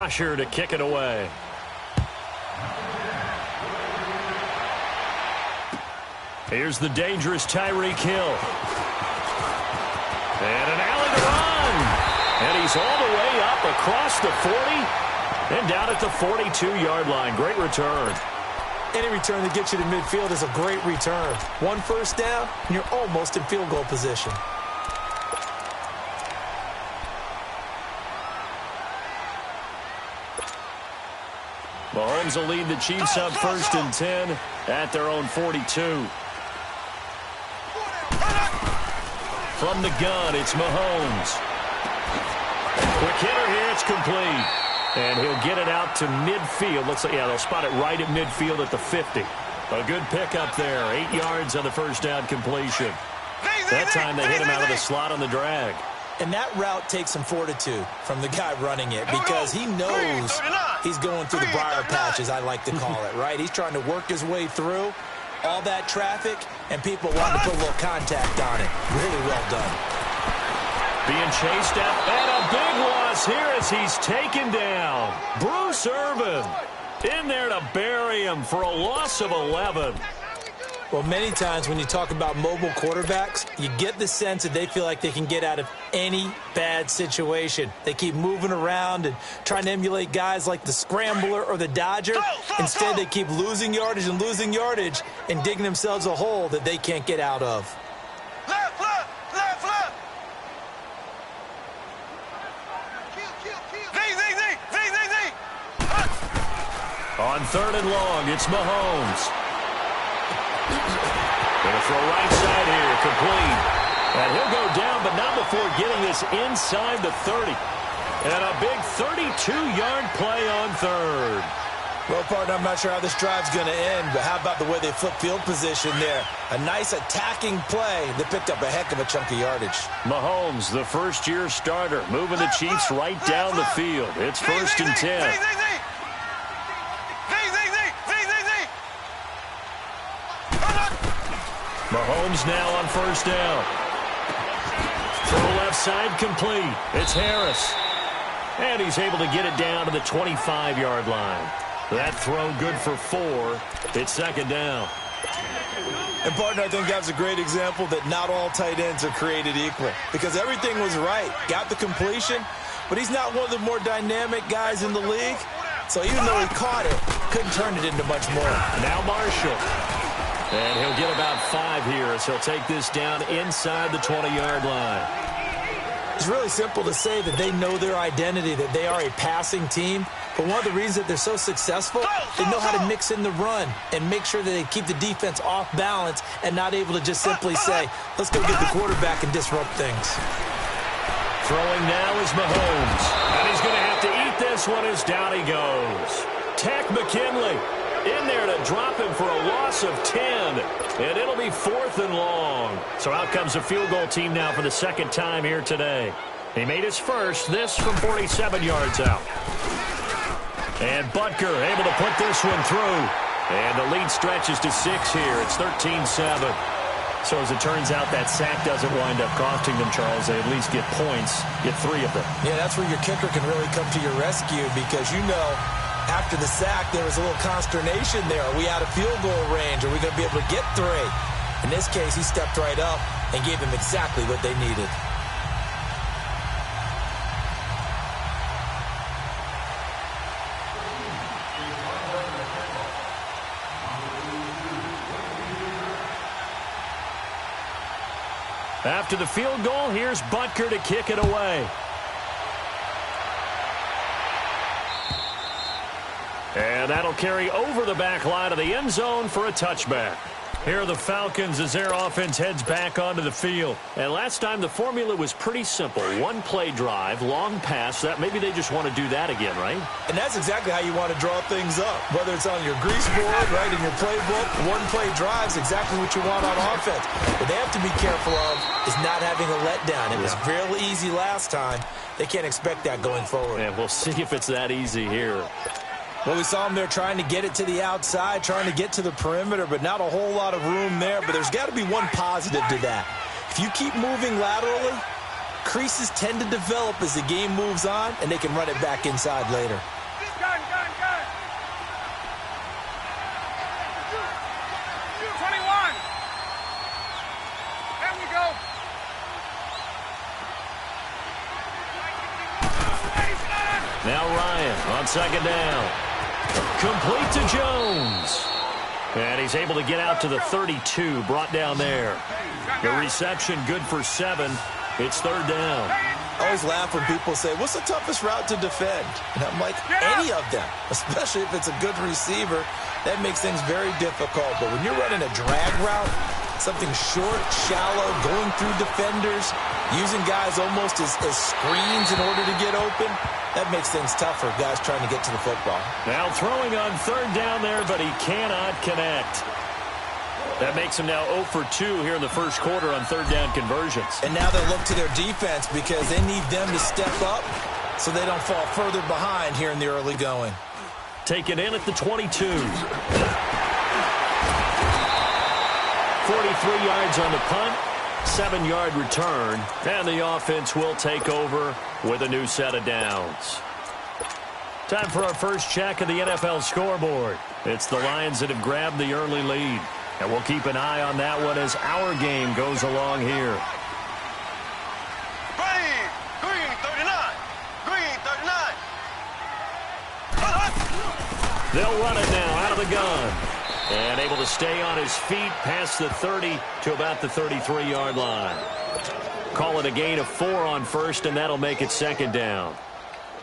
Pressure to kick it away. Here's the dangerous Tyreek Hill. And an alley to run. And he's all the way up across the 40 and down at the 42-yard line. Great return. Any return that gets you to midfield is a great return. One first down, and you're almost in field goal position. Mahomes will lead the Chiefs up 1st and 10 at their own 42. From the gun, it's Mahomes. Quick hitter here, it's complete. And he'll get it out to midfield. Looks like, yeah, they'll spot it right at midfield at the 50. A good pickup there. 8 yards on the first down completion. That time they hit him out of the slot on the drag. And that route takes some fortitude from the guy running it because he knows he's going through the briar patch, as I like to call it, right? He's trying to work his way through all that traffic, and people want to put a little contact on it. Really well done. Being chased out, and a big loss here as he's taken down. Bruce Irvin in there to bury him for a loss of 11. Well, many times when you talk about mobile quarterbacks, you get the sense that they feel like they can get out of any bad situation. They keep moving around and trying to emulate guys like the Scrambler or the Dodger. Instead, they keep losing yardage and digging themselves a hole that they can't get out of. Left. On 3rd and long, it's Mahomes. Gonna throw right side here, complete. And he'll go down, but not before getting this inside the 30. And a big 32-yard play on 3rd. Well, partner, I'm not sure how this drive's going to end, but how about the way they flip field position there? A nice attacking play that picked up a heck of a chunk of yardage. Mahomes, the first-year starter, moving the Chiefs right down the field. It's 1st and 10. Mahomes now on 1st down. Throw left side complete. It's Harris. And he's able to get it down to the 25-yard line. That throw good for 4. It's 2nd down. And, partner, I think that's a great example that not all tight ends are created equal. Because everything was right. Got the completion, but he's not one of the more dynamic guys in the league. So even though he caught it, couldn't turn it into much more. Now Marshall. And he'll get about 5 here as he'll take this down inside the 20-yard line. It's really simple to say that they know their identity, that they are a passing team. But one of the reasons that they're so successful, they know how to mix in the run and make sure that they keep the defense off balance and not able to just simply say, let's go get the quarterback and disrupt things. Throwing now is Mahomes. And he's going to have to eat this one as down he goes. Tech McKinley in there to drop him for a loss of 10. And it'll be 4th and long. So out comes the field goal team now for the 2nd time here today. He made his first, this from 47 yards out. And Butker able to put this one through. And the lead stretches to 6 here. It's 13-7. So as it turns out, that sack doesn't wind up costing them, Charles. They at least get points, get 3 of them. Yeah, that's where your kicker can really come to your rescue because you know after the sack there was a little consternation there. Are we out of field goal range? Are we going to be able to get 3? In this case, he stepped right up and gave them exactly what they needed. After the field goal, here's Butker to kick it away. And that'll carry over the back line of the end zone for a touchback. Here are the Falcons as their offense heads back onto the field. And last time the formula was pretty simple. 1-play drive, long pass. That maybe they just want to do that again, right? And that's exactly how you want to draw things up. Whether it's on your grease board, right, in your playbook, 1-play drive is exactly what you want on offense. What they have to be careful of is not having a letdown. It was real easy last time. They can't expect that going forward. And we'll see if it's that easy here. Well, we saw them there trying to get it to the outside, trying to get to the perimeter, but not a whole lot of room there. But there's got to be one positive to that. If you keep moving laterally, Creases tend to develop as the game moves on, and they can run it back inside later. Gun. 21. There we go. Now Ryan on second down. Complete to Jones. And he's able to get out to the 32, brought down there. The reception good for 7. It's third down. I always laugh when people say, what's the toughest route to defend? And I'm like, any of them, especially if it's a good receiver. That makes things very difficult. But when you're running a drag route, something short, shallow, going through defenders, using guys almost as screens in order to get open, that makes things tough for guys trying to get to the football. Now throwing on third down there, but he cannot connect. That makes him now 0 for 2 here in the first quarter on third down conversions. And now they'll look to their defense because they need them to step up so they don't fall further behind here in the early going. Take it in at the 22. 43 yards on the punt, 7-yard return, and the offense will take over with a new set of downs. Time for our first check of the NFL scoreboard. It's the Lions that have grabbed the early lead, and we'll keep an eye on that one as our game goes along here. Green 39. Green 39. They'll run it now out of the gun. And able to stay on his feet past the 30 to about the 33-yard line. Call it a gain of 4 on first, and that'll make it second down.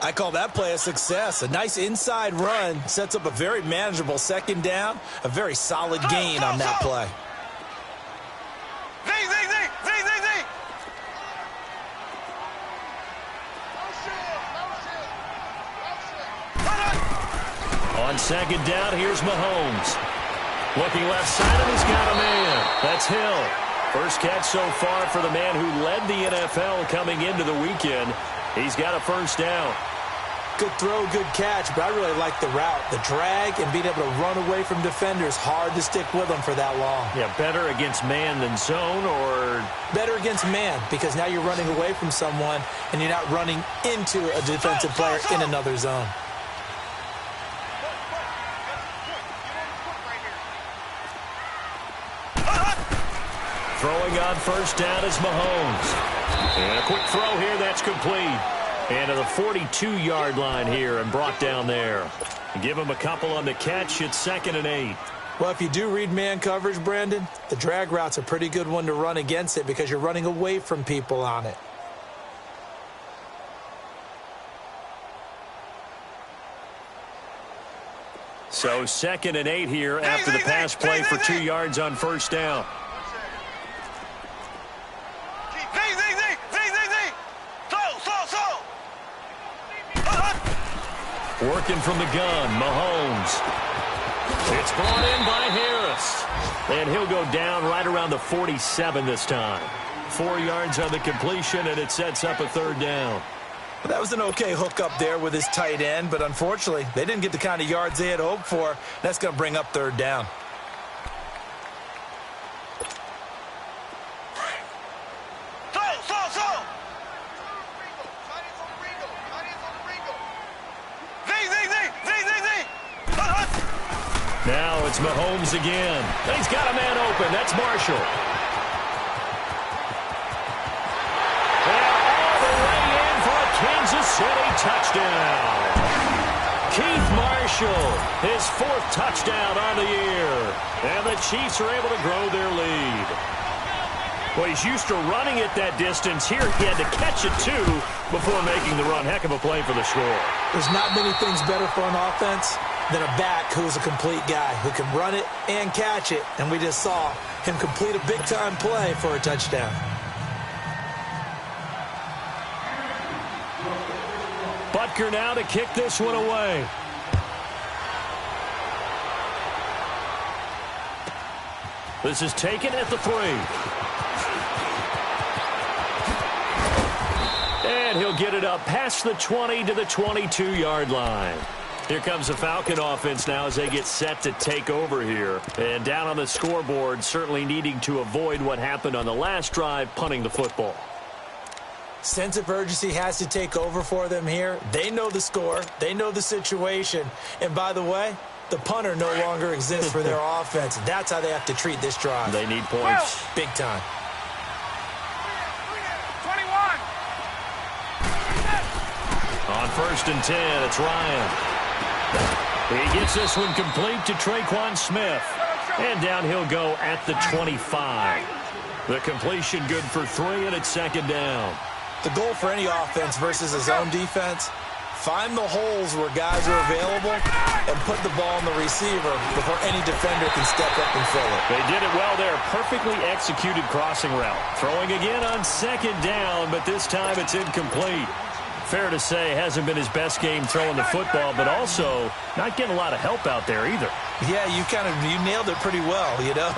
I call that play a success. A nice inside run sets up a very manageable second down. A very solid gain on that play. Z. On second down, here's Mahomes. Looking left side, and he's got a man. That's Hill. First catch so far for the man who led the NFL coming into the weekend. He's got a first down. Good throw, good catch, but I really like the route. The drag and being able to run away from defenders, hard to stick with them for that long. Yeah, better against man than zone, or? Better against man, because now you're running away from someone and you're not running into a defensive player in another zone. Throwing on first down is Mahomes. And a quick throw here, that's complete. And to the 42-yard line here and brought down there. Give him a couple on the catch. It's 2nd and 8. Well, if you do read man coverage, Brandon, the drag route's a pretty good one to run against it because you're running away from people on it. So 2nd and 8 here after the pass play for 2 yards on first down. Working from the gun, Mahomes. It's brought in by Harris. And he'll go down right around the 47 this time. 4 yards on the completion, and it sets up a third down. Well, that was an okay hook up there with his tight end, but unfortunately, they didn't get the kind of yards they had hoped for. That's going to bring up third down. Now it's Mahomes again. He's got a man open. That's Marshall. And all the way in for a Kansas City touchdown. Keith Marshall, his 4th touchdown on the year. And the Chiefs are able to grow their lead. Well, he's used to running it that distance. Here he had to catch it, too, before making the run. Heck of a play for the score. There's not many things better for an offense than a back who's a complete guy who can run it and catch it. And we just saw him complete a big-time play for a touchdown. Butker now to kick this one away. This is taken at the 3. And he'll get it up past the 20 to the 22-yard line. Here comes the Falcon offense now as they get set to take over here. And down on the scoreboard, certainly needing to avoid what happened on the last drive, punting the football. Sense of urgency has to take over for them here. They know the score. They know the situation. And by the way, the punter no longer exists for their offense. That's how they have to treat this drive. They need points. Big time. 21. On 1st and 10, it's Ryan. He gets this one complete to Traquan Smith. And down he'll go at the 25. The completion good for 3, and it's 2nd down. The goal for any offense versus a zone defense, find the holes where guys are available and put the ball on the receiver before any defender can step up and fill it. They did it well there. Perfectly executed crossing route. Throwing again on 2nd down, but this time it's incomplete. Fair to say, hasn't been his best game throwing the football, but also not getting a lot of help out there either. Yeah, you nailed it pretty well, you know.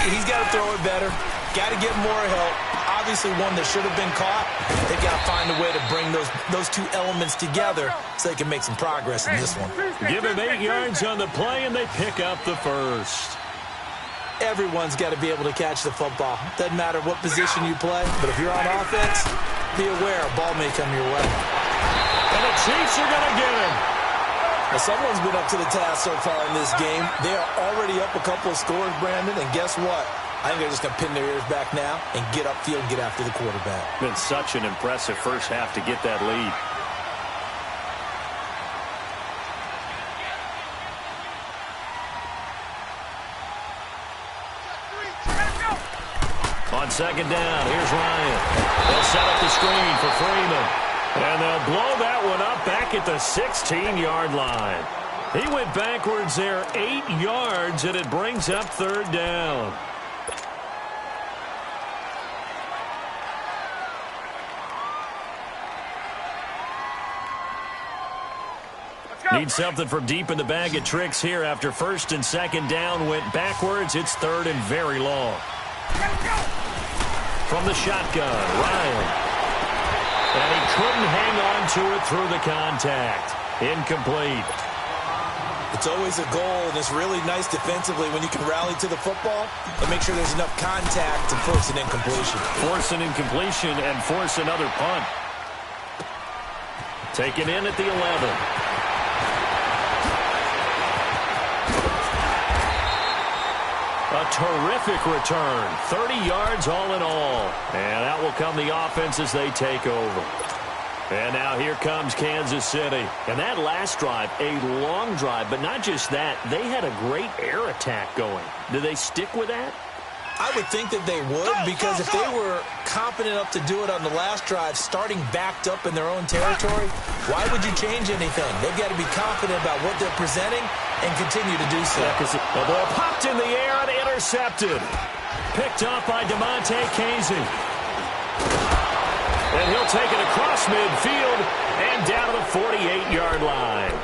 He's got to throw it better. Got to get more help. Obviously one that should have been caught. They've got to find a way to bring those two elements together so they can make some progress in this one. Give him 8 yards on the play, and they pick up the first. Everyone's got to be able to catch the football. Doesn't matter what position you play, but if you're on offense, be aware a ball may come your way. And the Chiefs are going to get him. Now, someone's been up to the task so far in this game. They are already up a couple of scores, Brandon, and guess what? I think they're just going to pin their ears back now and get upfield and get after the quarterback. Been such an impressive first half to get that lead. On 2nd down, here's Ryan. They'll set up the screen for Freeman. And they'll blow that one up back at the 16-yard line. He went backwards there 8 yards, and it brings up 3rd down. Need something from deep in the bag of tricks here after 1st and 2nd down went backwards. It's 3rd and very long. From the shotgun, Ryan. And he couldn't hang on to it through the contact. Incomplete. It's always a goal, and it's really nice defensively when you can rally to the football and make sure there's enough contact to force an incompletion. Force an incompletion and force another punt. Taken in at the 11. A terrific return. 30 yards all in all. And out will come the offense as they take over. And now here comes Kansas City. And that last drive, a long drive, but not just that. They had a great air attack going. Do they stick with that? I would think that they would, because if they were confident enough to do it on the last drive, starting backed up in their own territory, why would you change anything? They've got to be confident about what they're presenting and continue to do so. The ball popped in the air and intercepted. Picked up by DeMonte Casey. And he'll take it across midfield and down to the 48-yard line.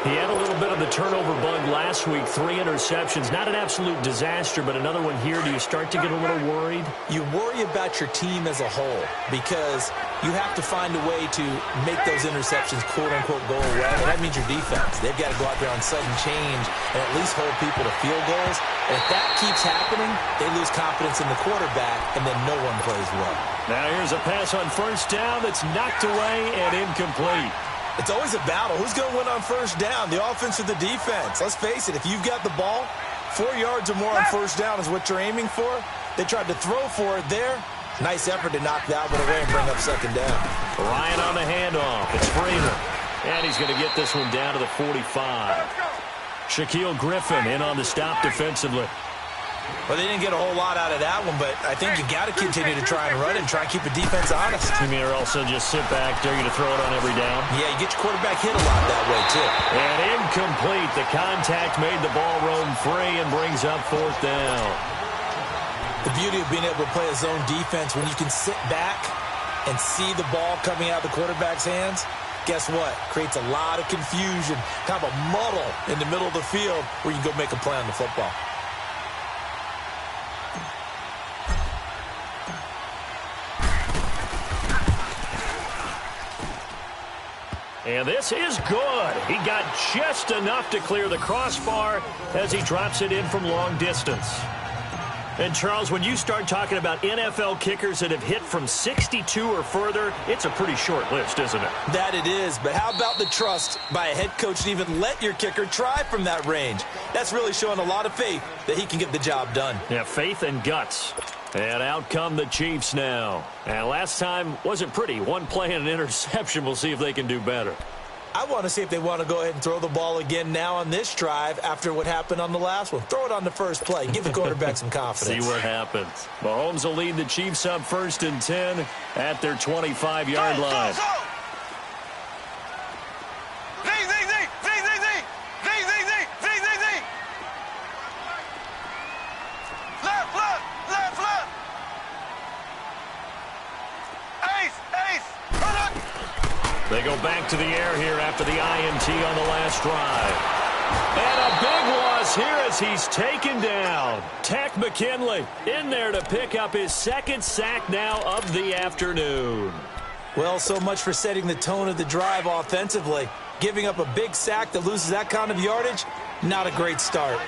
He had a little bit of the turnover bug last week, 3 interceptions. Not an absolute disaster, but another one here. Do you start to get a little worried? You worry about your team as a whole because you have to find a way to make those interceptions, quote-unquote, go away. And that means your defense. They've got to go out there on sudden change and at least hold people to field goals. And if that keeps happening, they lose confidence in the quarterback, and then no one plays well. Now here's a pass on 1st down that's knocked away and incomplete. It's always a battle. Who's going to win on 1st down, the offense or the defense? Let's face it, if you've got the ball, 4 yards or more on 1st down is what you're aiming for. They tried to throw for it there. Nice effort to knock that one away and bring up 2nd down. Ryan on the handoff. It's Freeman. And he's going to get this one down to the 45. Shaquille Griffin in on the stop defensively. Well, they didn't get a whole lot out of that one, but I think you got to continue to try and run and try and keep the defense honest. You mean also just sit back, dare you to throw it on every down? Yeah, you get your quarterback hit a lot that way, too. And incomplete. The contact made the ball roam free and brings up 4th down. The beauty of being able to play a zone defense, when you can sit back and see the ball coming out of the quarterback's hands, guess what? Creates a lot of confusion, kind of a muddle in the middle of the field where you can go make a play on the football. And this is good. He got just enough to clear the crossbar as he drops it in from long distance. And, Charles, when you start talking about NFL kickers that have hit from 62 or further, it's a pretty short list, isn't it? That it is, but how about the trust by a head coach to even let your kicker try from that range? That's really showing a lot of faith that he can get the job done. Yeah, faith and guts. And out come the Chiefs now. And last time wasn't pretty. One play and an interception. We'll see if they can do better. I want to see if they want to go ahead and throw the ball again now on this drive after what happened on the last one. Throw it on the first play. Give the quarterback some confidence. See what happens. Mahomes will lead the Chiefs up 1st and 10 at their 25-yard line. They go back to the air here after the INT on the last drive. And a big loss here as he's taken down. Takk McKinley in there to pick up his 2nd sack now of the afternoon. Well, so much for setting the tone of the drive offensively. Giving up a big sack that loses that kind of yardage, not a great start.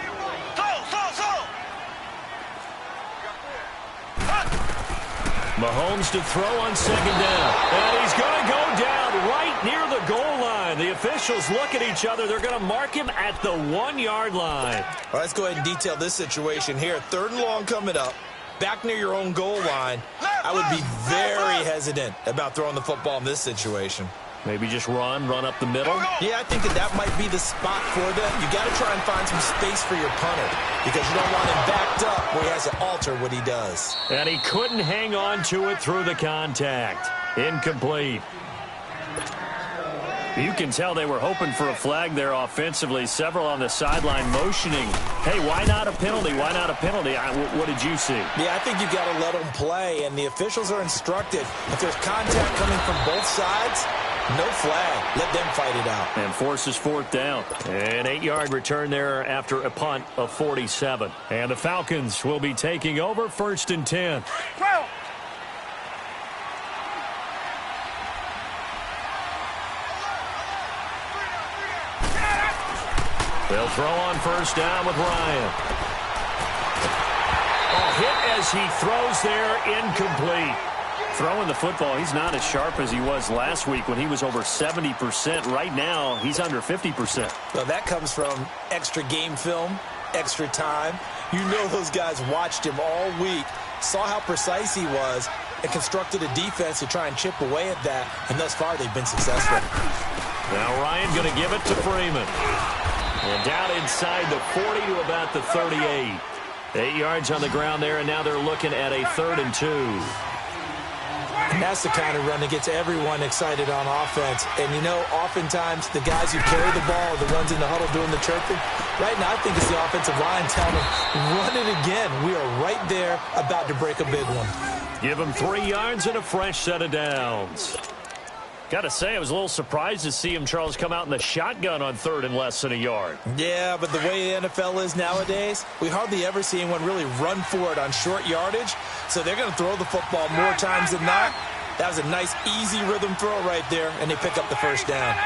Mahomes to throw on 2nd down. And he's going to go down right near the goal line. The officials look at each other. They're going to mark him at the 1-yard line. All right, let's go ahead and detail this situation here. 3rd and long coming up. Back near your own goal line. I would be very hesitant about throwing the football in this situation. Maybe just run up the middle. Yeah, I think that might be the spot for them. You got to try and find some space for your punter because you don't want him backed up where he has to alter what he does. And he couldn't hang on to it through the contact. Incomplete. You can tell they were hoping for a flag there offensively. Several on the sideline motioning. Hey, why not a penalty? Why not a penalty? What did you see? Yeah, I think you've got to let them play, and the officials are instructed. If there's contact coming from both sides, no flag. Let them fight it out. And forces 4th down. An 8-yard return there after a punt of 47. And the Falcons will be taking over 1st and 10. 12. They'll throw on 1st down with Ryan. Hit as he throws there, incomplete. Throwing the football, he's not as sharp as he was last week when he was over 70%. Right now, he's under 50%. Well, that comes from extra game film, extra time. You know those guys watched him all week, saw how precise he was, and constructed a defense to try and chip away at that. And thus far, they've been successful. Now Ryan going to give it to Freeman. And down inside the 40 to about the 38. 8 yards on the ground there, and now they're looking at a 3rd and 2. And that's the kind of run that gets everyone excited on offense. And, you know, oftentimes the guys who carry the ball are the ones in the huddle doing the tripping. Right now, I think it's the offensive line telling them, run it again. We are right there about to break a big one. Give them 3 yards and a fresh set of downs. Got to say, I was a little surprised to see him, Charles, come out in the shotgun on 3rd and less than a yard. Yeah, but the way the NFL is nowadays, we hardly ever see anyone really run for it on short yardage. So they're going to throw the football more times than not. That was a nice, easy rhythm throw right there, and they pick up the 1st down.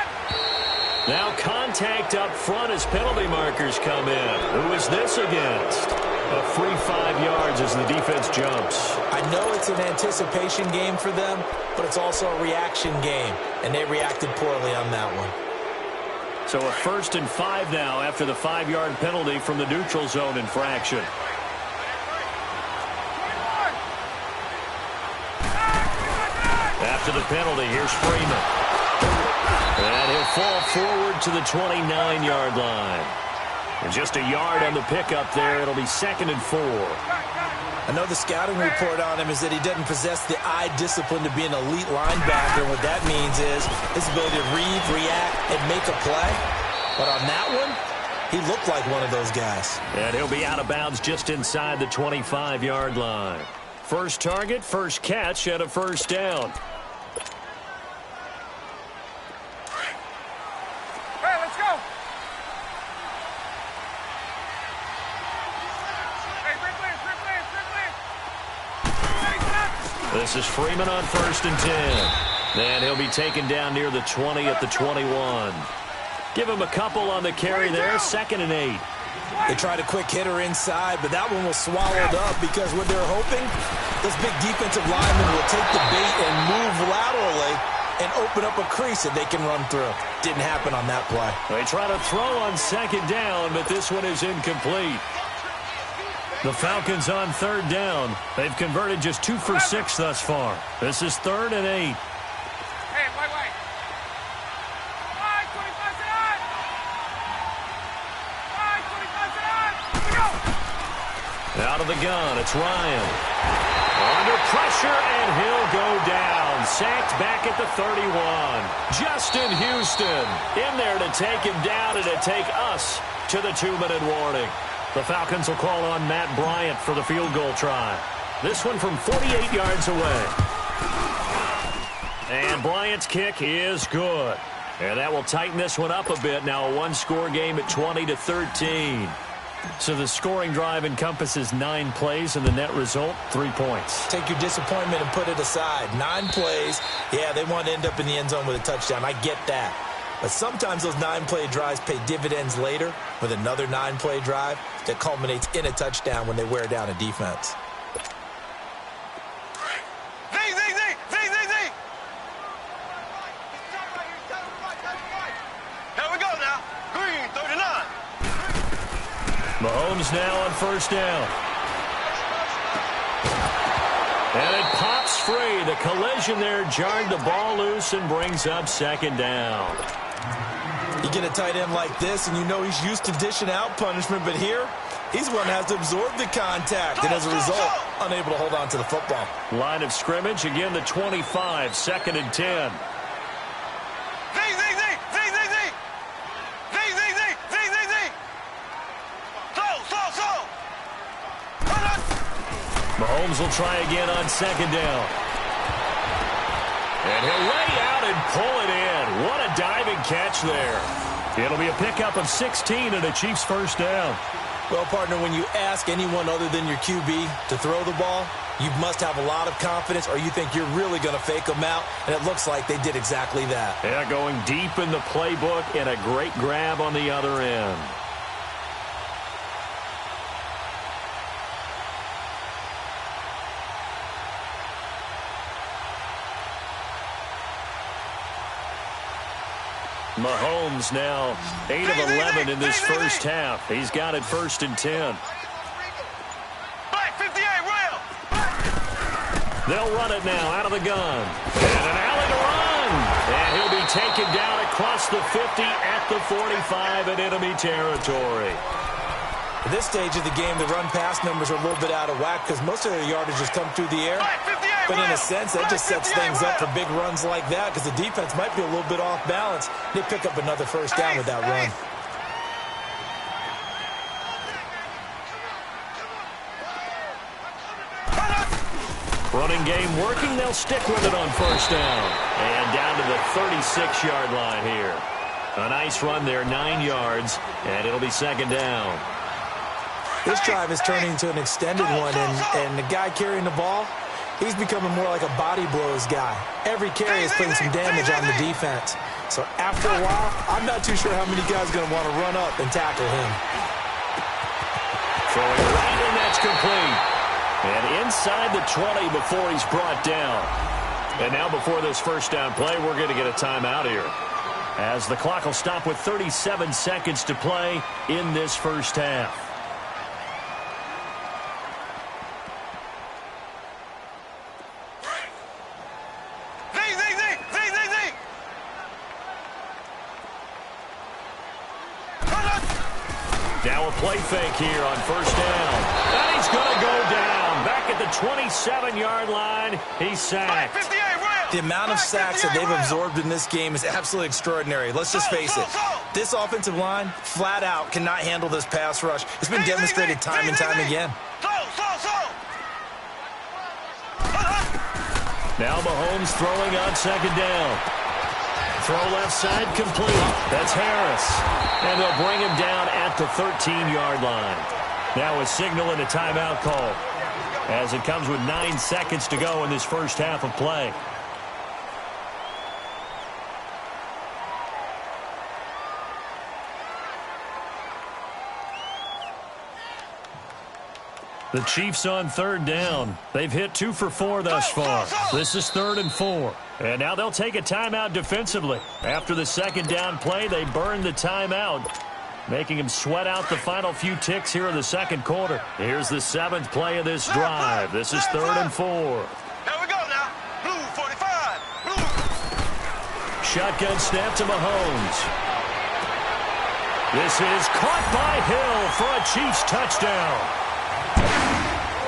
Now contact up front as penalty markers come in. Who is this against? A free 5 yards as the defense jumps. I know it's an anticipation game for them, but it's also a reaction game, and they reacted poorly on that one. So a 1st and 5 now after the 5-yard penalty from the neutral zone infraction. After the penalty, here's Freeman. And he'll fall forward to the 29-yard line. And just a yard on the pickup there. It'll be 2nd and 4. I know the scouting report on him is that he doesn't possess the eye discipline to be an elite linebacker. What that means is his ability to read, react, and make a play. But on that one, he looked like one of those guys. And he'll be out of bounds just inside the 25-yard line. First target, first catch, and a 1st down. Hey, let's go. This is Freeman on 1st and 10. And he'll be taken down near the 20 at the 21. Give him a couple on the carry there, 2nd and 8. They tried a quick hitter inside, but that one was swallowed up because what they're hoping, those big defensive linemen will take the bait and move laterally and open up a crease that they can run through. Didn't happen on that play. They try to throw on second down, but this one is incomplete. The Falcons on third down. They've converted just 2 for 6 thus far. This is 3rd and 8. Hey, wait. 5, 25 to 5, 25 to 9. Here we go. Out of the gun, it's Ryan. Under pressure, and he'll go down. Sacked back at the 31. Justin Houston in there to take him down and to take us to the 2-minute warning. The Falcons will call on Matt Bryant for the field goal try. This one from 48 yards away. And Bryant's kick is good. And that will tighten this one up a bit. Now a one-score game at 20-13. So the scoring drive encompasses 9 plays, and the net result, 3 points. Take your disappointment and put it aside. 9 plays. Yeah, they want to end up in the end zone with a touchdown. I get that. But sometimes those 9-play drives pay dividends later with another 9-play drive that culminates in a touchdown when they wear down a defense. Here we go now. Green, 39. Mahomes now on first down. And it pops free. The collision there jarred the ball loose and brings up second down. You get a tight end like this, and you know he's used to dishing out punishment, but here, he's one that has to absorb the contact, and as a result, unable to hold on to the football. Line of scrimmage, again the 25, 2nd and 10. Mahomes will try again on second down. And he'll lay out and pull it in. What a diving catch there. It'll be a pickup of 16 and a Chiefs first down. Well, partner, when you ask anyone other than your QB to throw the ball, you must have a lot of confidence, or you think you're really going to fake them out, and it looks like they did exactly that. Yeah, going deep in the playbook and a great grab on the other end. Mahomes now 8 of 11 in this first half. He's got it 1st and 10. Black 58, rail. They'll run it now out of the gun. And an alley to run. And he'll be taken down across the 50 at the 45 in enemy territory. At this stage of the game, the run-pass numbers are a little bit out of whack because most of their yardage has come through the air. But in a sense, that just sets things up for big runs like that because the defense might be a little bit off balance. They pick up another first down with that run. Running game working. They'll stick with it on first down. And down to the 36-yard line here. A nice run there, 9 yards, and it'll be second down. This drive is turning into an extended one, and the guy carrying the ball, he's becoming more like a body blows guy. Every carry is putting some damage on the defense. So after a while, I'm not too sure how many guys are going to want to run up and tackle him. Throwing right, and that's complete. And inside the 20 before he's brought down. And now before this first down play, we're going to get a timeout here, as the clock will stop with 37 seconds to play in this first half. Now a play fake here on first down. And he's going to go down. Back at the 27-yard line, he's sacked. The amount of sacks that they've absorbed in this game is absolutely extraordinary. Let's just face it. This offensive line, flat out, cannot handle this pass rush. It's been demonstrated time and time again. Now Mahomes throwing on second down. Throw left side complete. That's Harris. And they'll bring him down at the 13-yard line. Now a signal and a timeout call, as it comes with 9 seconds to go in this first half of play. The Chiefs on third down. They've hit 2 for 4 thus far. This is 3rd and 4. And now they'll take a timeout defensively. After the second down play, they burn the timeout, making them sweat out the final few ticks here in the second quarter. Here's the 7th play of this drive. This is 3rd and 4. Here we go now. Blue 45. Blue. Shotgun snap to Mahomes. This is caught by Hill for a Chiefs touchdown.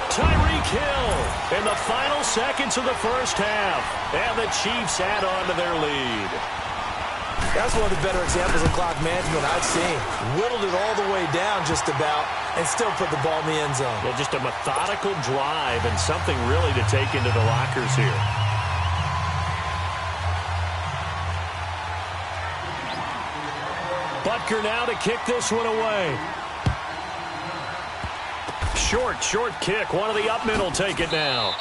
Tyreek Hill in the final seconds of the first half. And the Chiefs add on to their lead. That's one of the better examples of clock management I've seen. Whittled it all the way down just about and still put the ball in the end zone. Yeah, just a methodical drive and something really to take into the lockers here. Butker now to kick this one away. Short kick. One of the up men will take it now.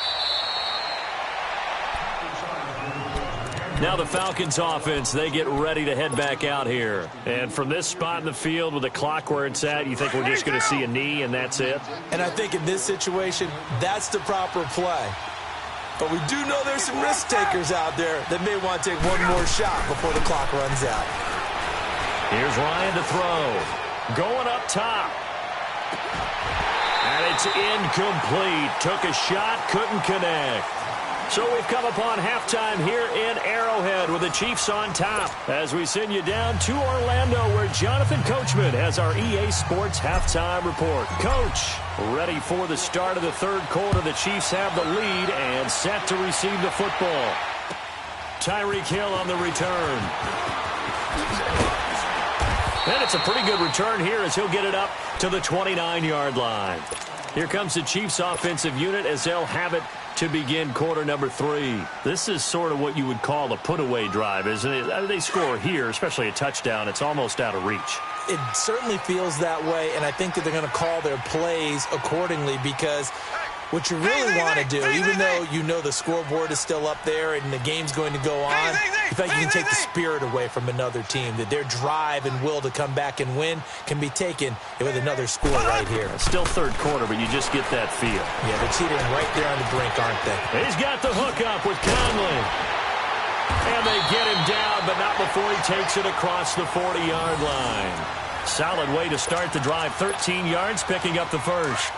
Now the Falcons offense, they get ready to head back out here. And from this spot in the field with the clock where it's at, you think we're just going to see a knee and that's it? And I think in this situation, that's the proper play. But we do know there's some risk takers out there that may want to take one more shot before the clock runs out. Here's Ryan to throw. Going up top. And it's incomplete. Took a shot, couldn't connect. So we've come upon halftime here in Arrowhead with the Chiefs on top as we send you down to Orlando where Jonathan Coachman has our EA Sports halftime report. Coach, ready for the start of the third quarter. The Chiefs have the lead and set to receive the football. Tyreek Hill on the return. And it's a pretty good return here as he'll get it up to the 29-yard line. Here comes the Chiefs offensive unit as they'll have it to begin quarter number 3. This is sort of what you would call a put-away drive, isn't it? They score here, especially a touchdown. It's almost out of reach. It certainly feels that way, and I think that they're going to call their plays accordingly because what you really want to do, even though you know the scoreboard is still up there and the game's going to go on, in fact, you can take the spirit away from another team, that their drive and will to come back and win can be taken with another score right here. It's still third quarter, but you just get that feel. Yeah, they're teetering right there on the brink, aren't they? He's got the hook up with Conley. And they get him down, but not before he takes it across the 40-yard line. Solid way to start the drive. 13 yards, picking up the first.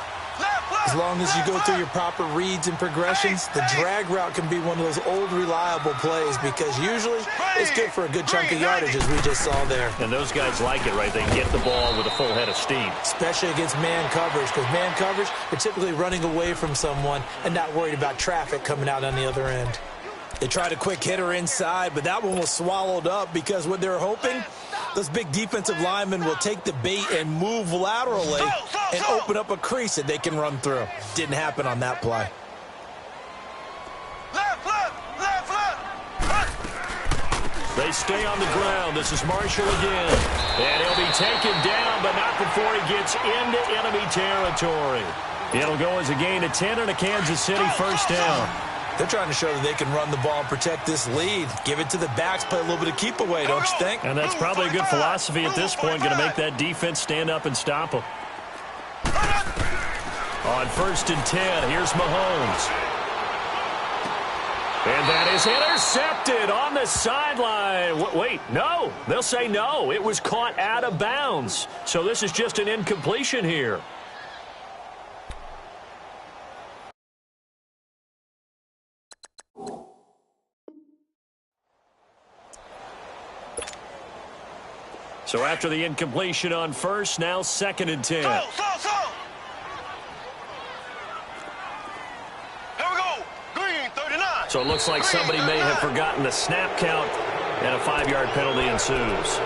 As long as you go through your proper reads and progressions, the drag route can be one of those old reliable plays because usually it's good for a good chunk of yardage as we just saw there. And those guys like it, right? They get the ball with a full head of steam. Especially against man coverage because man coverage, you're typically running away from someone and not worried about traffic coming out on the other end. They tried a quick hitter inside, but that one was swallowed up because what they're hoping, those big defensive linemen will take the bait and move laterally and open up a crease that they can run through. Didn't happen on that play. They stay on the ground. This is Marshall again. And he'll be taken down, but not before he gets into enemy territory. It'll go as a gain of 10 and a Kansas City first down. They're trying to show that they can run the ball and protect this lead. Give it to the backs, play a little bit of keep away, don't you think? And that's probably a good philosophy at this point, going to make that defense stand up and stop them. On 1st and 10, here's Mahomes. And that is intercepted on the sideline. Wait, no. They'll say no. It was caught out of bounds. So this is just an incompletion here. So after the incompletion on 1st, now 2nd and 10. Here we go. Green 39. So it looks like somebody may have forgotten the snap count, and a 5-yard penalty ensues.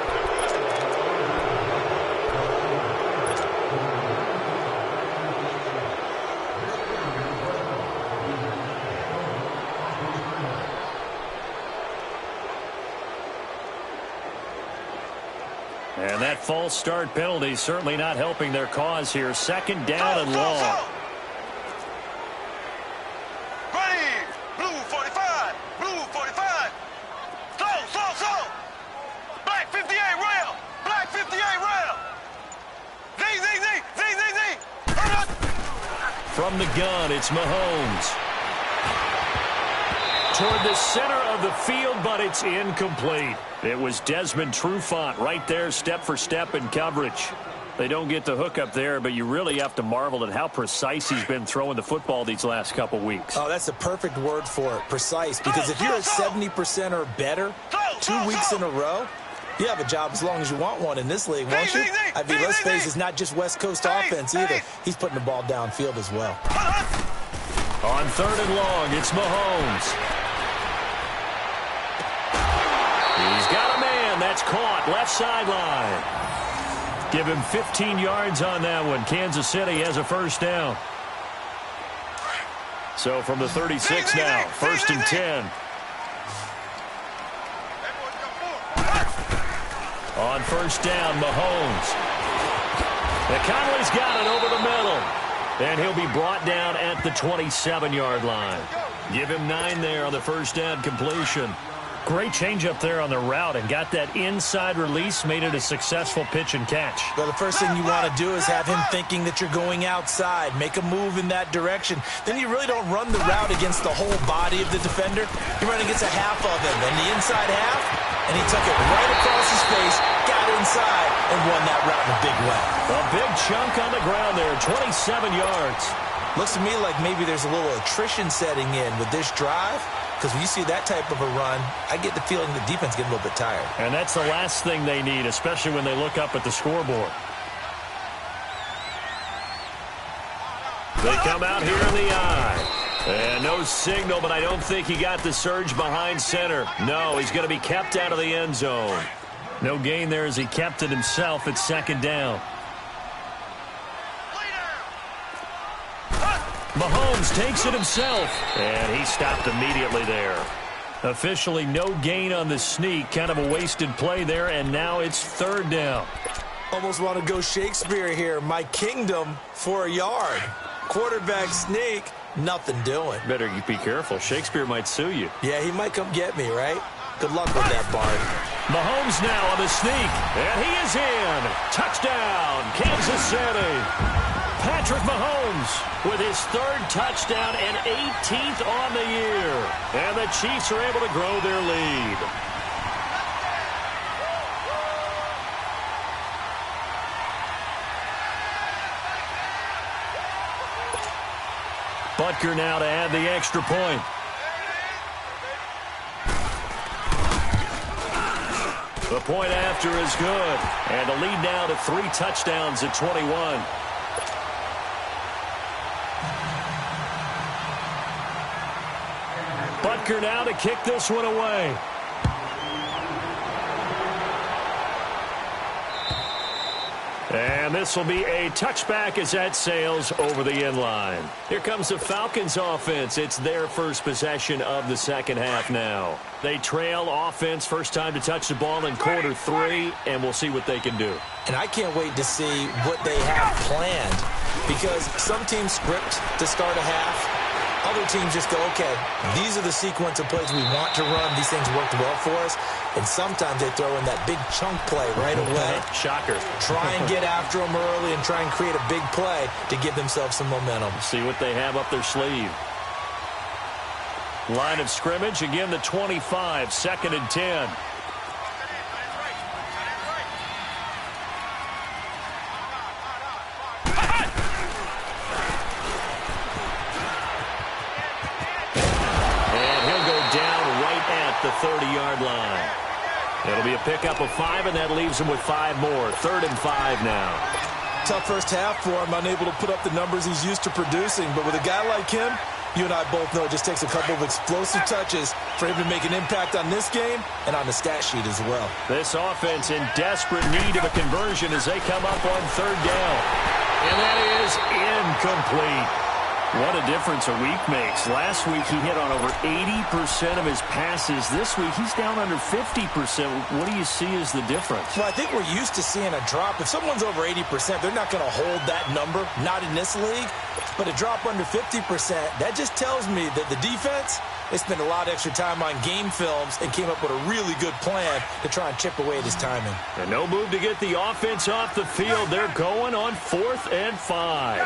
And that false start penalty certainly not helping their cause here. 2nd down and long. Ready. Blue 45. Blue 45. Slow. Black 58 rail. Black 58 rail. Z. From the gun, it's Mahomes. Toward the center of the field, but it's incomplete. It was Desmond Trufant right there, step for step in coverage. They don't get the hook up there, but you really have to marvel at how precise he's been throwing the football these last couple weeks. Oh, that's the perfect word for it, precise, because if you're at 70% or better 2 weeks in a row, you have a job as long as you want one in this league, won't you? I mean, let's face it, it's not just West Coast offense either. He's putting the ball downfield as well. On 3rd and long, it's Mahomes. He's got a man. That's caught. Left sideline. Give him 15 yards on that one. Kansas City has a first down. So from the 36 now, 1st and 10. On 1st down, Mahomes. And Conley's got it over the middle. And he'll be brought down at the 27-yard line. Give him 9 there on the 1st down completion. Great change up there on the route and got that inside release, made it a successful pitch and catch. Well, the first thing you want to do is have him thinking that you're going outside, make a move in that direction. Then you really don't run the route against the whole body of the defender. You run against a half of him, and the inside half, and he took it right across his face, got inside, and won that route in a big way. A big chunk on the ground there, 27 yards. Looks to me like maybe there's a little attrition setting in with this drive. Because when you see that type of a run, I get the feeling the defense getting a little bit tired. And that's the last thing they need, especially when they look up at the scoreboard. They come out here in the eye. And no signal, but I don't think he got the surge behind center. No, he's going to be kept out of the end zone. No gain there as he kept it himself at 2nd down. Mahomes takes it himself, and he stopped immediately there. Officially no gain on the sneak, kind of a wasted play there, and now it's 3rd down. Almost want to go Shakespeare here. My kingdom for a yard. Quarterback sneak, nothing doing. Better be careful. Shakespeare might sue you. Yeah, he might come get me, right? Good luck with that, Bart. Mahomes now on the sneak, and he is in. Touchdown, Kansas City. Patrick Mahomes with his 3rd touchdown and 18th on the year. And the Chiefs are able to grow their lead. Butker now to add the extra point. The point after is good. And the lead now to 3 touchdowns at 21. Butker now to kick this one away. And this will be a touchback as that sails over the end line. Here comes the Falcons offense. It's their first possession of the second half now. They trail offense, first time to touch the ball in quarter 3, and we'll see what they can do. And I can't wait to see what they have planned, because some teams script to start a half. Other teams just go, okay, these are the sequence of plays we want to run. These things worked well for us. And sometimes they throw in that big chunk play right away. Shocker. Try and get after them early and try and create a big play to give themselves some momentum. See what they have up their sleeve. Line of scrimmage, again the 25, 2nd and 10. The 30-yard line. It'll be a pickup of 5, and that leaves him with 5 more. 3rd and 5 now. Tough first half for him, unable to put up the numbers he's used to producing. But with a guy like him, you and I both know it just takes a couple of explosive touches for him to make an impact on this game and on the stat sheet as well. This offense in desperate need of a conversion as they come up on 3rd down. And that is incomplete. What a difference a week makes. Last week he hit on over 80% of his passes. This week he's down under 50%. What do you see as the difference? Well, I think we're used to seeing a drop. If someone's over 80%, they're not going to hold that number, not in this league. But a drop under 50%, that just tells me that the defense, they spent a lot of extra time on game films and came up with a really good plan to try and chip away at his timing. And no move to get the offense off the field. They're going on 4th and 5.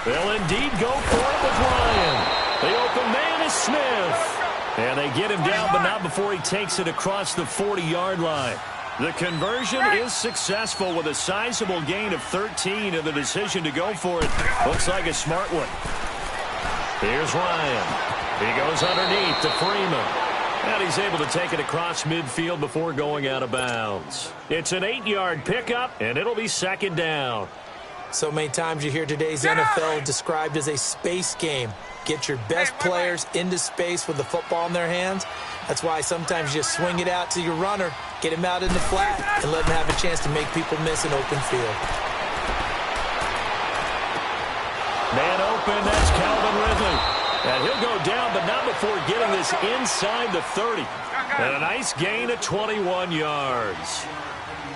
They'll indeed go for it with Ryan. The open man is Smith. And they get him down, but not before he takes it across the 40-yard line. The conversion is successful with a sizable gain of 13, and the decision to go for it looks like a smart one. Here's Ryan. He goes underneath to Freeman. And he's able to take it across midfield before going out of bounds. It's an 8-yard pickup, and it'll be second down. So many times you hear today's NFL described as a space game. Get your best players into space with the football in their hands. That's why sometimes you just swing it out to your runner, get him out in the flat, and let him have a chance to make people miss an open field. Man open, that's Calvin Ridley. And he'll go down, but not before getting this inside the 30. And a nice gain of 21 yards.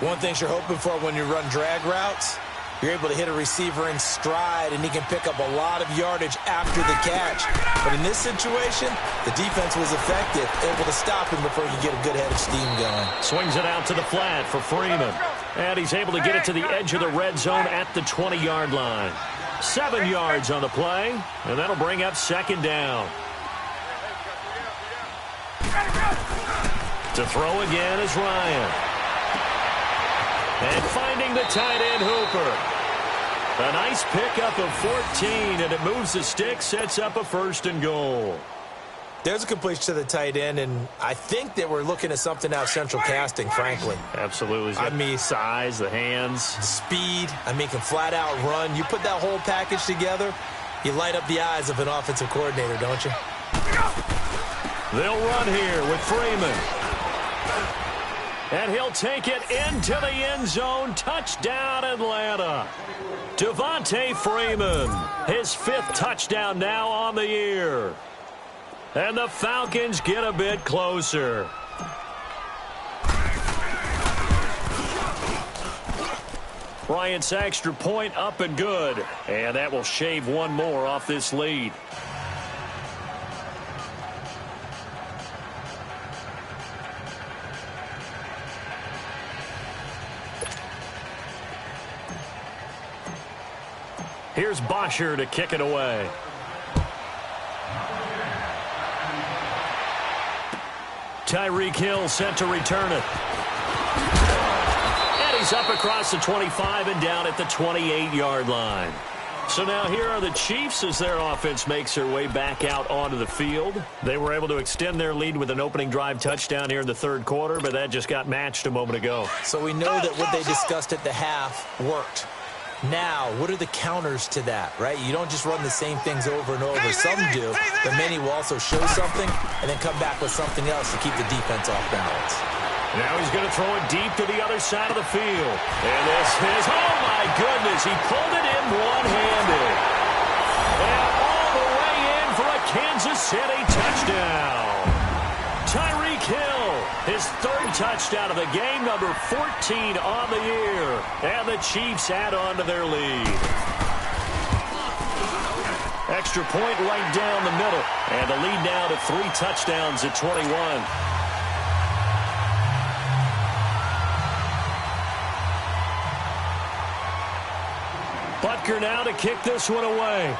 One thing you're hoping for when you run drag routes, you're able to hit a receiver in stride, and he can pick up a lot of yardage after the catch. But in this situation, the defense was effective, able to stop him before he could get a good head of steam going. Swings it out to the flat for Freeman. And he's able to get it to the edge of the red zone at the 20-yard line. 7 yards on the play, and that'll bring up second down. To throw again is Ryan. And finding the tight end Hooper. A nice pickup of 14, and it moves the stick, sets up a 1st and goal. There's a completion to the tight end, and I think that we're looking at something out of central casting, frankly. Absolutely. I mean, size, the hands. Speed. I mean, can flat out run. You put that whole package together, you light up the eyes of an offensive coordinator, don't you? They'll run here with Freeman. And he'll take it into the end zone. Touchdown, Atlanta. Devontae Freeman, his 5th touchdown now on the year. And the Falcons get a bit closer. Bryant's extra point up and good. And that will shave one more off this lead. Here's Bosher to kick it away. Tyreek Hill set to return it. And he's up across the 25 and down at the 28-yard line. So now here are the Chiefs as their offense makes their way back out onto the field. They were able to extend their lead with an opening drive touchdown here in the 3rd quarter, but that just got matched a moment ago. So we know that what they discussed at the half worked. Now, what are the counters to that, right? You don't just run the same things over and over. Some do, but many will also show something and then come back with something else to keep the defense off balance. Now he's going to throw it deep to the other side of the field. And this is, oh my goodness, he pulled it in one-handed. And all the way in for a Kansas City touchdown. Tyreek Hill, his 3rd touchdown of the game, number 14 on the year. And the Chiefs add on to their lead. Extra point right down the middle. And the lead now to 3 touchdowns at 21. Butker now to kick this one away.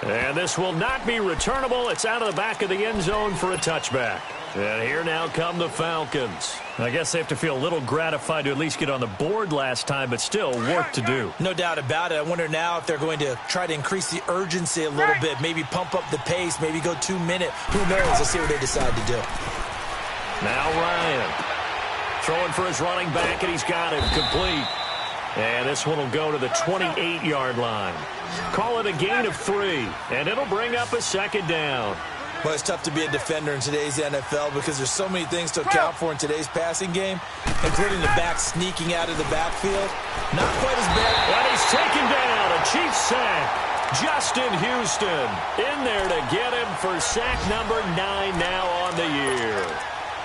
And this will not be returnable. It's out of the back of the end zone for a touchback. And here now come the Falcons. I guess they have to feel a little gratified to at least get on the board last time, but still work to do. No doubt about it. I wonder now if they're going to try to increase the urgency a little bit, maybe pump up the pace, maybe go 2-minute. Who knows? Let's see what they decide to do. Now Ryan throwing for his running back, and he's got him complete. And this one will go to the 28-yard line. Call it a gain of 3, and it'll bring up a 2nd down. Well, it's tough to be a defender in today's NFL because there's so many things to account for in today's passing game, including the back sneaking out of the backfield. Not quite as bad. And he's taken down. A Chiefs sack. Justin Houston in there to get him for sack number 9 now on the year.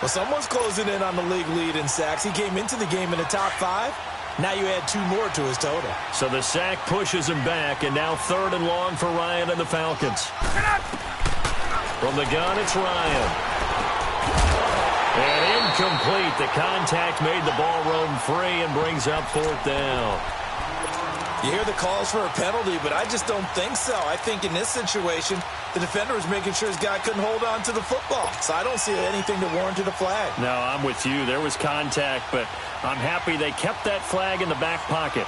Well, someone's closing in on the league lead in sacks. He came into the game in the top 5. Now you add 2 more to his total. So the sack pushes him back, and now 3rd and long for Ryan and the Falcons. From the gun, it's Ryan. And Incomplete. The contact made the ball roam free and brings up 4th down. You hear the calls for a penalty, but I just don't think so. I think in this situation, the defender was making sure his guy couldn't hold on to the football. So I don't see anything to warranted a flag. No, I'm with you. There was contact, but I'm happy they kept that flag in the back pocket.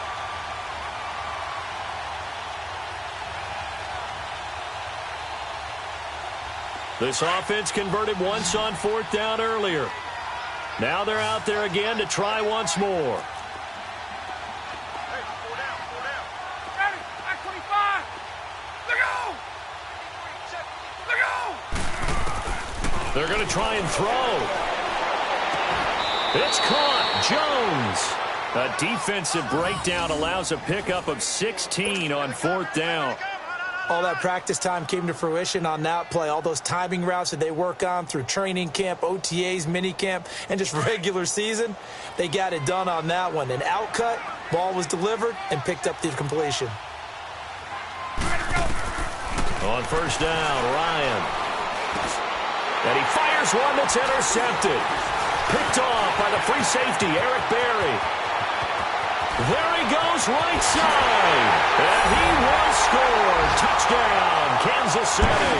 This offense converted once on 4th down earlier. Now they're out there again to try once more. They're going to try and throw. It's caught. Jones. A defensive breakdown allows a pickup of 16 on 4th down. All that practice time came to fruition on that play. All those timing routes that they work on through training camp, OTAs, minicamp, and just regular season, they got it done on that one. An outcut, ball was delivered, and picked up the completion. On 1st down, Ryan. And he fires one that's intercepted. Picked off by the free safety, Eric Berry. There he goes, right side. And he will score. Touchdown, Kansas City.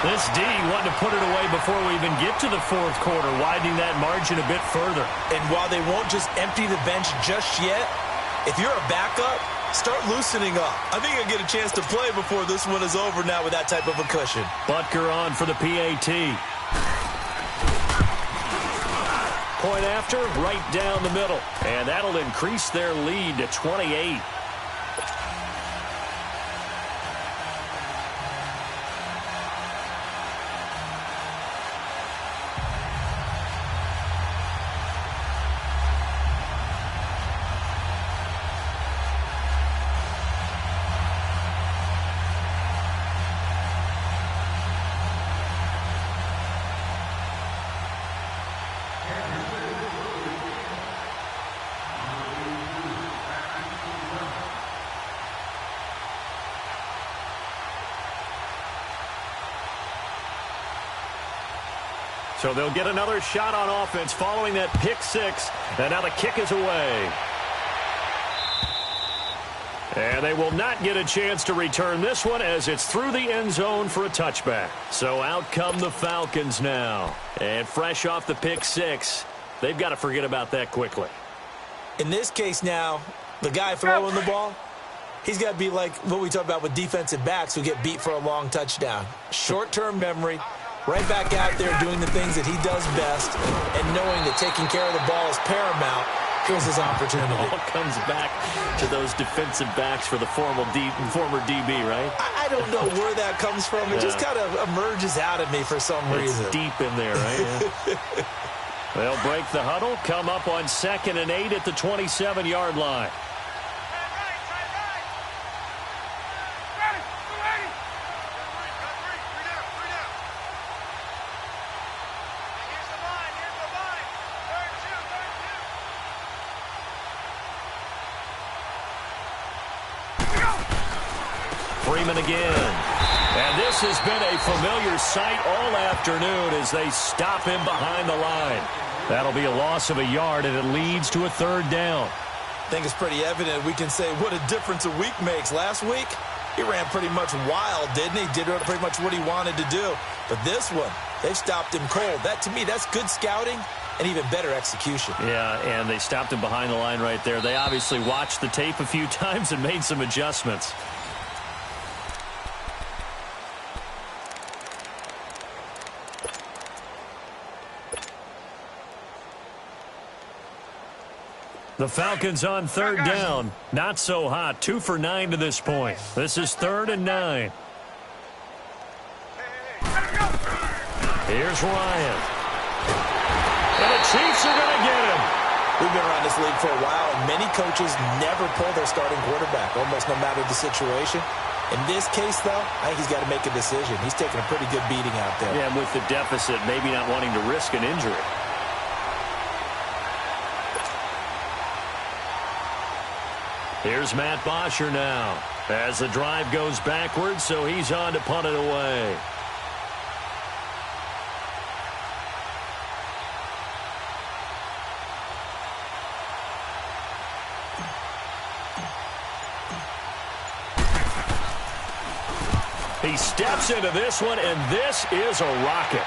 This D wanted to put it away before we even get to the 4th quarter, widening that margin a bit further. And while they won't just empty the bench just yet, if you're a backup, start loosening up. I think you'll get a chance to play before this one is over now with that type of a cushion. Butker on for the PAT. Point after, right down the middle. And that'll increase their lead to 28. So they'll get another shot on offense following that pick 6. And now the kick is away. And they will not get a chance to return this one as it's through the end zone for a touchback. So out come the Falcons now. And fresh off the pick 6, they've got to forget about that quickly. In this case now, the guy throwing the ball, he's got to be like what we talk about with defensive backs who get beat for a long touchdown. Short-term memory. Right back out there doing the things that he does best and knowing that taking care of the ball is paramount. Here's his opportunity. It all comes back to those defensive backs for the former DB, right? I don't know where that comes from. It just kind of emerges out of me for some reason. It's deep in there, right? Yeah. They'll break the huddle, come up on 2nd and 8 at the 27-yard line. Freeman again. And this has been a familiar sight all afternoon as they stop him behind the line. That'll be a loss of a yard, and it leads to a 3rd down. I think it's pretty evident. We can say what a difference a week makes. Last week, he ran pretty much wild, didn't he? Did pretty much what he wanted to do. But this one, they've stopped him cold. That, to me, that's good scouting and even better execution. Yeah, and they stopped him behind the line right there. They obviously watched the tape a few times and made some adjustments. The Falcons on 3rd down. Not so hot. 2 for 9 to this point. This is 3rd and 9. Here's Ryan. And the Chiefs are going to get him. We've been around this league for a while, and many coaches never pull their starting quarterback, almost no matter the situation. In this case, though, I think he's got to make a decision. He's taking a pretty good beating out there. Yeah, and with the deficit, maybe not wanting to risk an injury. Here's Matt Bosher now as the drive goes backwards, so he's on to punt it away. He steps into this one, and this is a rocket.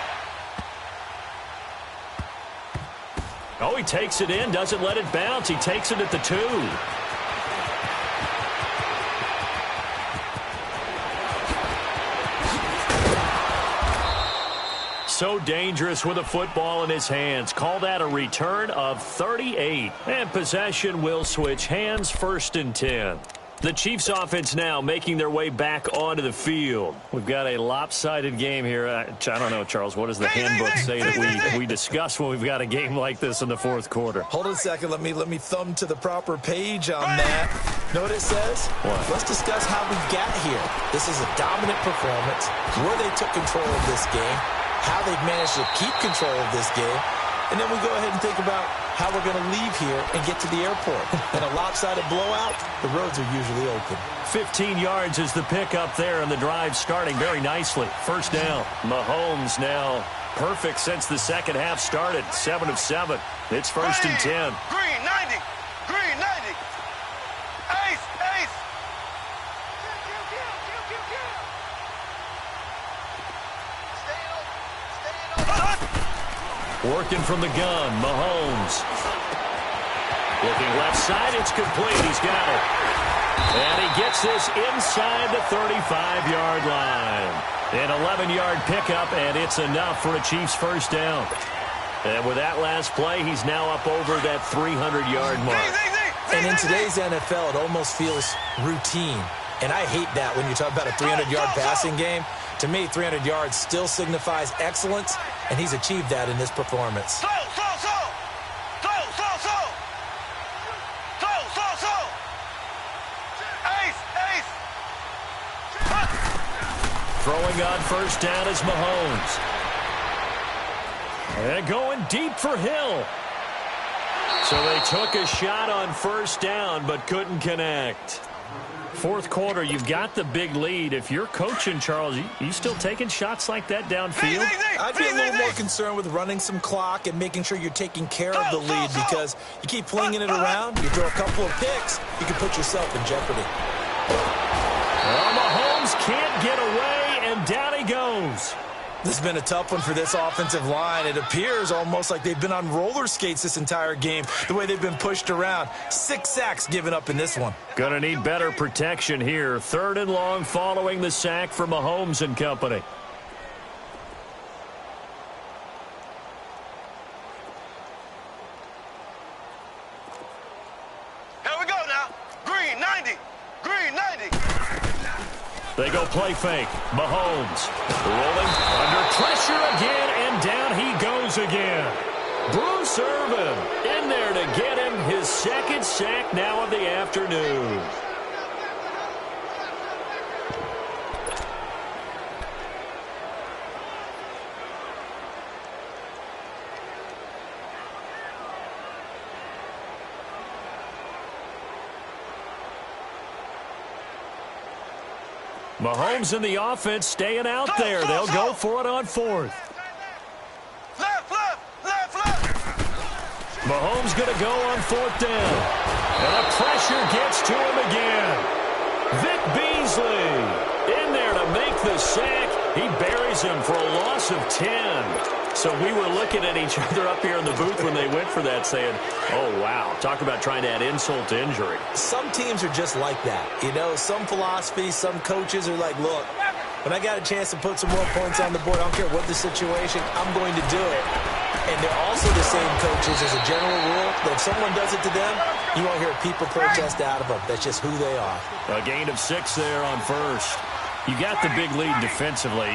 Oh, he takes it in, doesn't let it bounce. He takes it at the 2. So dangerous with a football in his hands. Call that a return of 38. And possession will switch hands, 1st and 10. The Chiefs offense now making their way back onto the field. We've got a lopsided game here. I don't know, Charles, what does the handbook say that we discuss when we've got a game like this in the 4th quarter? Hold on a second. Let me thumb to the proper page on that. Know what it says? What? Let's discuss how we got here. This is a dominant performance, where they took control of this game, how they've managed to keep control of this game, and then we go ahead and think about how we're going to leave here and get to the airport. In a lopsided blowout, the roads are usually open. 15 yards is the pickup there, and the drive starting very nicely. 1st down. Mahomes now perfect since the second half started. 7 of 7. It's 1st and 10. Green 90. Green 90. Ace. Ace. Working from the gun, Mahomes. Looking left side, it's complete. He's got it. And he gets this inside the 35-yard line. An 11-yard pickup, and it's enough for a Chiefs 1st down. And with that last play, he's now up over that 300-yard mark. And in today's NFL, it almost feels routine. And I hate that when you talk about a 300-yard passing game. To me, 300 yards still signifies excellence, and he's achieved that in this performance. Throwing on 1st down is Mahomes. And going deep for Hill. So they took a shot on 1st down, but couldn't connect. 4th quarter, you've got the big lead. If you're coaching, Charles, you still taking shots like that downfield? I'd be a little more concerned with running some clock and making sure you're taking care of the lead, because you keep flinging it around, you throw a couple of picks, you can put yourself in jeopardy. Well, Mahomes can't get away, and down he goes. This has been a tough one for this offensive line. It appears almost like they've been on roller skates this entire game, the way they've been pushed around. 6 sacks given up in this one. Gonna need better protection here. 3rd and long following the sack for Mahomes and company. Here we go now. Green 90. Green 90. They go play fake. Mahomes rolling under pressure again, and down he goes again. Bruce Irvin in there to get him his 2nd sack now of the afternoon. Mahomes in the offense staying out there. They'll go for it on 4th. Left. Mahomes going to go on 4th down. And the pressure gets to him again. Vic Beasley in there to make the sack. He buries him for a loss of 10. So we were looking at each other up here in the booth when they went for that, saying, oh, wow, talk about trying to add insult to injury. Some teams are just like that. You know, some philosophies, some coaches are like, look, when I got a chance to put some more points on the board, I don't care what the situation, I'm going to do it. And they're also the same coaches as a general rule that if someone does it to them, you won't hear people protest out of them. That's just who they are. A gain of 6 there on 1st. You got the big lead defensively,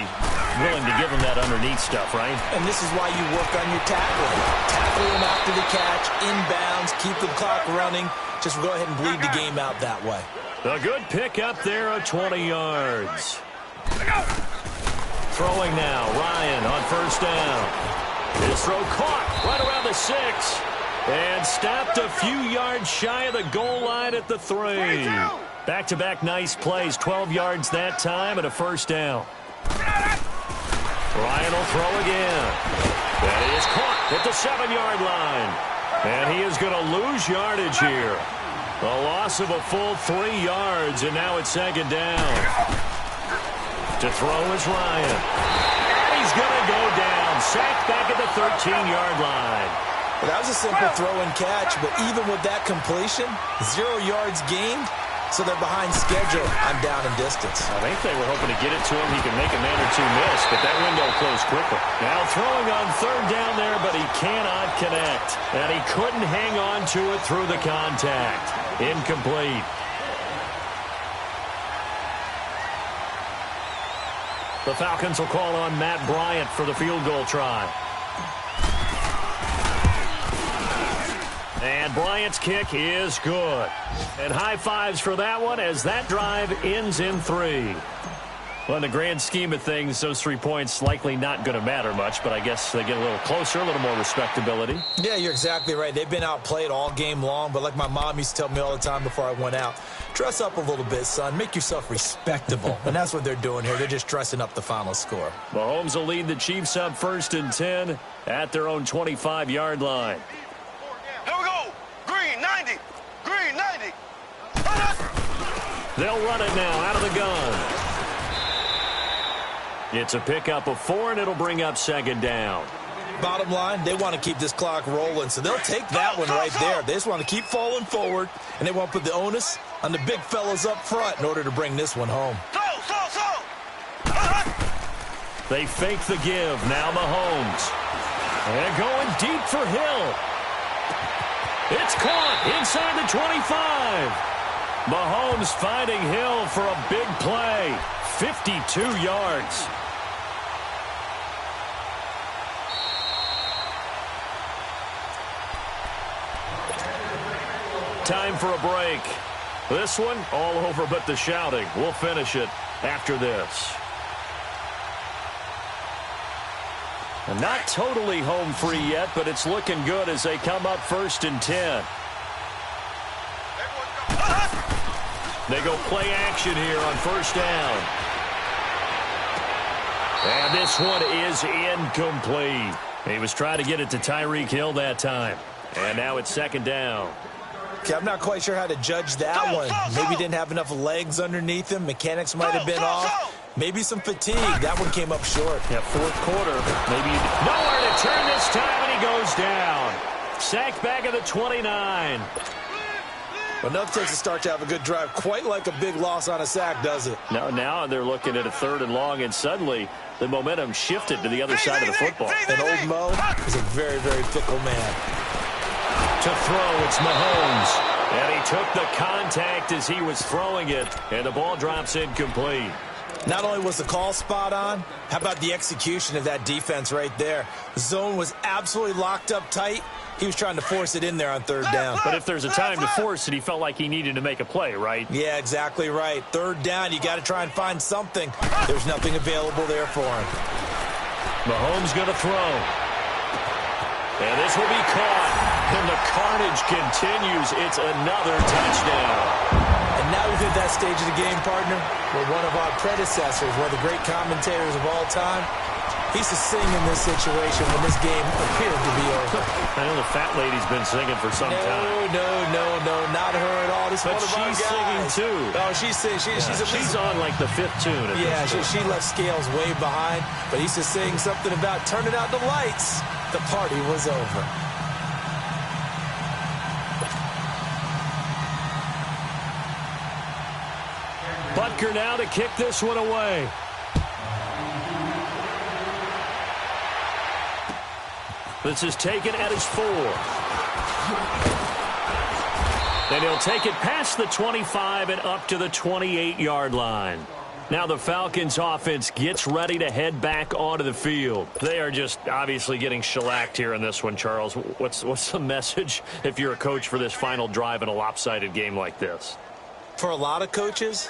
willing to give them that underneath stuff, right? And this is why you work on your tackling. Tackle them after the catch, inbounds, keep the clock running. Just go ahead and bleed the game out that way. A good pick up there of 20 yards. Throwing now, Ryan on 1st down. His throw caught right around the 6. And stopped a few yards shy of the goal line at the 3. Back-to-back nice plays, 12 yards that time and a 1st down. Ryan will throw again. And he is caught at the 7-yard line. And he is going to lose yardage here. A loss of a full 3 yards, and now it's 2nd down. To throw is Ryan. And he's going to go down. Sacked back at the 13-yard line. Well, that was a simple throw and catch, but even with that completion, 0 yards gained, so they're behind schedule on down and distance. I think they were hoping to get it to him. He could make a man or two miss, but that window closed quickly. Now throwing on third down there, but he cannot connect. And he couldn't hang on to it through the contact. Incomplete. The Falcons will call on Matt Bryant for the field goal try. And Bryant's kick is good. And high fives for that one as that drive ends in 3. Well, in the grand scheme of things, those 3 points likely not going to matter much, but I guess they get a little closer, a little more respectability. Yeah, you're exactly right. They've been outplayed all game long, but like my mom used to tell me all the time before I went out, dress up a little bit, son. Make yourself respectable. And that's what they're doing here. They're just dressing up the final score. Mahomes will lead the Chiefs up 1st and 10 at their own 25-yard line. Here we go. Green 90. Green 90. They'll run it now out of the gun. It's a pickup of 4, and it'll bring up 2nd down. Bottom line, they want to keep this clock rolling, so they'll take that one right there. They just want to keep falling forward, and they want to put the onus on the big fellas up front in order to bring this one home. They fake the give. Now Mahomes. And going deep for Hill. It's caught inside the 25. Mahomes finding Hill for a big play. 52 yards. Time for a break. This one all over but the shouting. We'll finish it after this. And not totally home free yet, but it's looking good as they come up 1st and 10. They go play action here on 1st down. And this one is incomplete. He was trying to get it to Tyreek Hill that time. And now it's 2nd down. Okay, I'm not quite sure how to judge that one. Maybe he didn't have enough legs underneath him. Mechanics might have been off. Maybe some fatigue. That one came up short. Yeah, 4th quarter. Maybe nowhere to turn this time, and he goes down. Sacked back at the 29. Well, nothing takes a start to have a good drive. Quite like a big loss on a sack, does it? No, now they're looking at a 3rd and long, and suddenly the momentum shifted to the other side of the football. And old Mo is a very, very fickle man. To throw, it's Mahomes. And he took the contact as he was throwing it, and the ball drops incomplete. Not only was the call spot on, how about the execution of that defense right there? The zone was absolutely locked up tight. He was trying to force it in there on 3rd down. But if there's a time to force it, he felt like he needed to make a play, right? Yeah, exactly right. 3rd down, you got to try and find something. There's nothing available there for him. Mahomes going to throw. And this will be caught. And the carnage continues. It's another touchdown. And now we've hit that stage of the game, partner, where one of our predecessors, one of the great commentators of all time, he used to sing in this situation when this game appeared to be over. I know the fat lady's been singing for some time. No, not her at all. This but one of our she's guys. singing too. Oh, she's singing. She's on like the 5th tune. She left Scales way behind, but he used to sing something about turning out the lights. The party was over. Butker now to kick this one away. This is taken at his 4. And he'll take it past the 25 and up to the 28-yard line. Now the Falcons offense gets ready to head back onto the field. They are just obviously getting shellacked here in this one, Charles. What's the message if you're a coach for this final drive in a lopsided game like this? For a lot of coaches,